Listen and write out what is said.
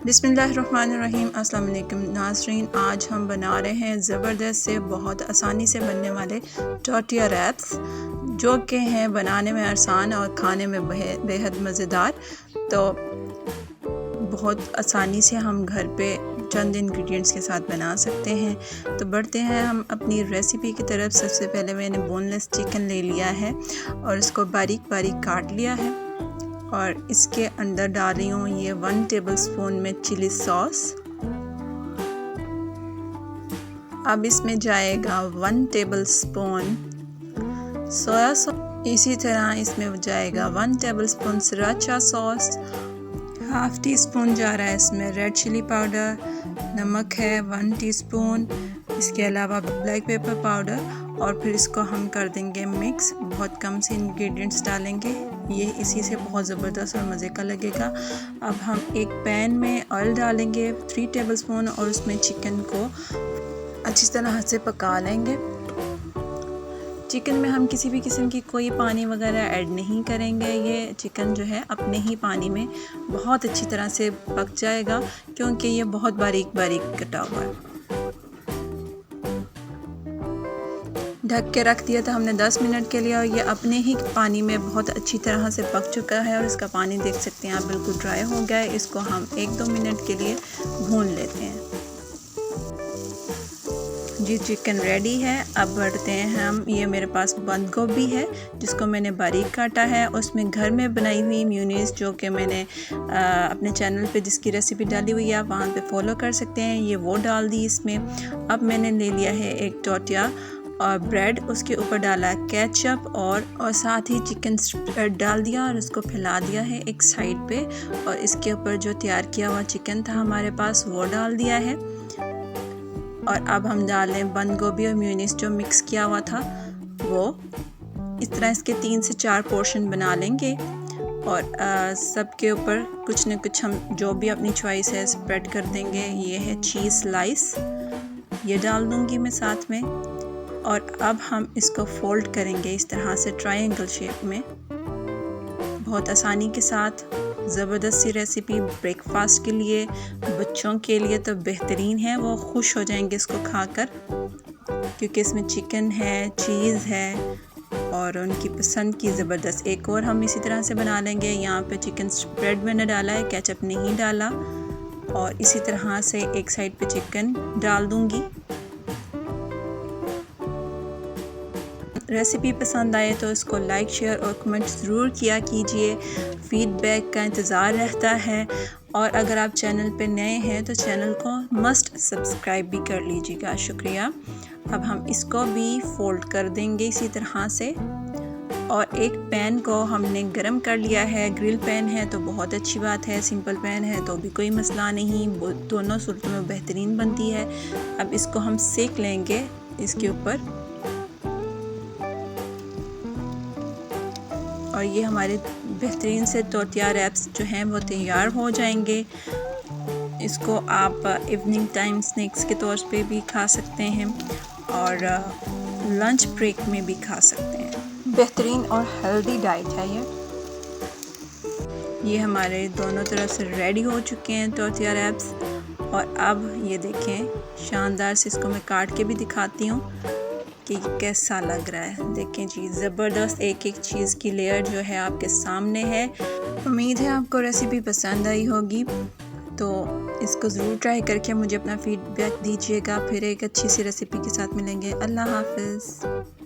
बिस्मिल्लाहिर्रहमानिर्रहीम। अस्सलाम वालेकुम नाज़रीन, आज हम बना रहे हैं ज़बरदस्त से बहुत आसानी से बनने वाले टॉर्टिया रैप्स, जो कि हैं बनाने में आसान और खाने में बेहद मज़ेदार। तो बहुत आसानी से हम घर पे चंद इंग्रेडिएंट्स के साथ बना सकते हैं। तो बढ़ते हैं हम अपनी रेसिपी की तरफ। सबसे पहले मैंने बोनलेस चिकन ले लिया है और इसको बारीक बारीक काट लिया है और इसके अंदर डाल रही हूँ ये 1 टेबलस्पून में चिली सॉस। अब इसमें जाएगा 1 टेबलस्पून सोया सॉस। इसी तरह इसमें जाएगा 1 tablespoon सराचा sauce. Half tea spoon जा रहा है इसमें रेड चिली पाउडर। नमक है 1 टीस्पून। इसके अलावा ब्लैक पेपर पाउडर। और फिर इसको हम कर देंगे मिक्स। बहुत कम से इंग्रेडिएंट्स डालेंगे, ये इसी से बहुत ज़बरदस्त और मज़े का लगेगा। अब हम एक पैन में ऑयल डालेंगे 3 टेबलस्पून और उसमें चिकन को अच्छी तरह से पका लेंगे। चिकन में हम किसी भी किस्म की कोई पानी वगैरह ऐड नहीं करेंगे। ये चिकन जो है अपने ही पानी में बहुत अच्छी तरह से पक जाएगा, क्योंकि ये बहुत बारीक बारीक कटा हुआ है। ढक के रख दिया था हमने 10 मिनट के लिए और ये अपने ही पानी में बहुत अच्छी तरह से पक चुका है और इसका पानी देख सकते हैं आप बिल्कुल ड्राई हो गया है। इसको हम 1-2 मिनट के लिए भून लेते हैं। जी चिकन रेडी है। अब बढ़ते हैं हम। ये मेरे पास बंद गोभी है जिसको मैंने बारीक काटा है। उसमें घर में बनाई हुई मेयोनीज़, जो कि मैंने अपने चैनल पे जिसकी रेसिपी डाली हुई है आप वहाँ पे फॉलो कर सकते हैं, ये वो डाल दी इसमें। अब मैंने ले लिया है एक टॉर्टिया और ब्रेड, उसके ऊपर डाला केचप और साथ ही चिकन स्प्रेड डाल दिया और इसको फैला दिया है एक साइड पे। और इसके ऊपर जो तैयार किया हुआ चिकन था हमारे पास वो डाल दिया है। और अब हम डालें बंद गोभी और मेयोनीज़ जो मिक्स किया हुआ था वो। इस तरह इसके 3 से 4 पोर्शन बना लेंगे और सब के ऊपर कुछ न कुछ हम जो भी अपनी चॉइस है स्प्रेड कर देंगे। ये है चीज़ स्लाइस, ये डाल दूँगी मैं साथ में। और अब हम इसको फोल्ड करेंगे इस तरह से ट्रायंगल शेप में। बहुत आसानी के साथ ज़बरदस्त सी रेसिपी ब्रेकफास्ट के लिए, बच्चों के लिए तो बेहतरीन है, वो खुश हो जाएंगे इसको खाकर, क्योंकि इसमें चिकन है, चीज़ है और उनकी पसंद की ज़बरदस्त। एक और हम इसी तरह से बना लेंगे। यहाँ पे चिकन स्प्रेड मैंने डाला है, केचप नहीं डाला। और इसी तरह से एक साइड पे चिकन डाल दूँगी। रेसिपी पसंद आए तो इसको लाइक शेयर और कमेंट ज़रूर किया कीजिए। फीडबैक का इंतज़ार रहता है। और अगर आप चैनल पे नए हैं तो चैनल को मस्ट सब्सक्राइब भी कर लीजिएगा, शुक्रिया। अब हम इसको भी फोल्ड कर देंगे इसी तरह से। और एक पैन को हमने गरम कर लिया है। ग्रिल पैन है तो बहुत अच्छी बात है, सिंपल पैन है तो भी कोई मसला नहीं, दोनों सूरतों में बेहतरीन बनती है। अब इसको हम सेक लेंगे इसके ऊपर। और ये हमारे बेहतरीन से टॉर्टिया रैप्स जो हैं वो तैयार हो जाएंगे। इसको आप इवनिंग टाइम स्नैक्स के तौर पे भी खा सकते हैं और लंच ब्रेक में भी खा सकते हैं। बेहतरीन और हेल्दी डाइट है ये हमारे दोनों तरफ से रेडी हो चुके हैं टॉर्टिया रैप्स। और अब ये देखें, शानदार से इसको मैं काट के भी दिखाती हूँ कि कैसा लग रहा है। देखें जी, ज़बरदस्त एक एक चीज़ की लेयर जो है आपके सामने है। उम्मीद है आपको रेसिपी पसंद आई होगी, तो इसको ज़रूर ट्राई करके मुझे अपना फीडबैक दीजिएगा। फिर एक अच्छी सी रेसिपी के साथ मिलेंगे। अल्लाह हाफ़िज़।